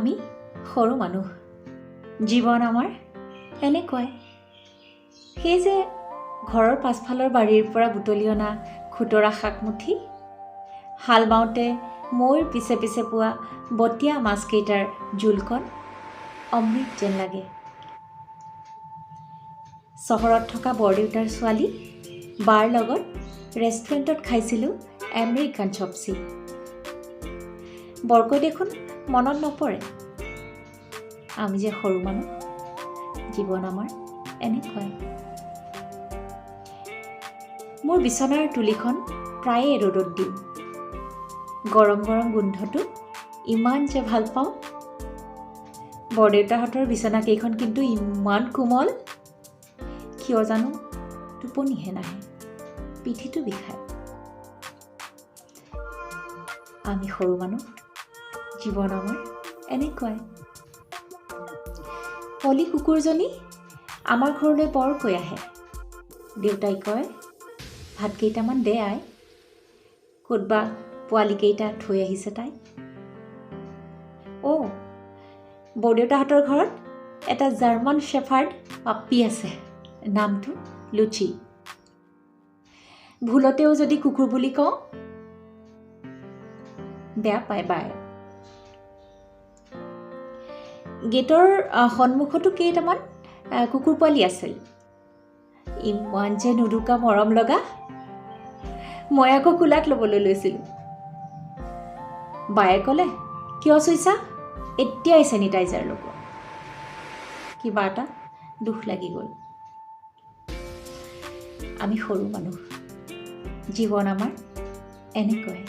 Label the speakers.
Speaker 1: আমি সৰু মানুহ, জীৱন আমাৰ এনেকুৱাই। সেই যে ঘৰৰ পাছফালৰ বাৰীৰ পৰা বুটলি অনা খুতৰা শাকমুঠি, হাল বাওঁতে মৈৰ পিছে পিছে পোৱা বটীয়া মাছকেইটাৰ জোলকণ অমৃত যেন লাগে। চহৰত থকা বৰদেউতাৰ ছোৱালী বাৰ লগত ৰেষ্টুৰেণ্টত খাইছিলোঁ আমেৰিকান চপচি। বৰকৈ দেখোন মনত নপৰে। আমি যে সৰু মানুহ, জীৱন আমাৰ এনেকুৱাই। মোৰ বিচনাৰ তুলিখন প্ৰায়ে ৰ'দত দিওঁ। গৰম গৰম গোন্ধটো ইমান যে ভাল পাওঁ। বৰদেউতাহঁতৰ বিচনাকেইখন কিন্তু ইমান কোমল, কিয় জানো টোপনিহে নাহে, পিঠিটো বিষায়। আমি সৰু মানুহ, জীৱন আমাৰ এনেকুৱাই। পলি কুকুৰজনী আমাৰ ঘৰলৈ বৰকৈ আহে। দেউতাই কয়, ভাত কেইটামান দে আই, ক'তবা পোৱালীকেইটা থৈ আহিছে তাই। অ', বৰদেউতাহঁতৰ ঘৰত এটা জাৰ্মান শ্বেফাৰ্ড পাপ্পি আছে, নামটো লুচি। ভুলতেও যদি কুকুৰ বুলি কওঁ, বেয়া পায় বাই। গেটৰ সন্মুখতো কেইটামান কুকুৰ পোৱালি আছিল। ইমান যে নুৰুকা মৰম লগা। মই আকৌ কোলাত ল'বলৈ লৈছিলোঁ। বায়ে ক'লে, কিয় চুইছা? এতিয়াই চেনিটাইজাৰ ল'ব। কিবা এটা দুখ লাগি গ'ল। আমি সৰু মানুহ, জীৱন আমাৰ এনেকুৱাই।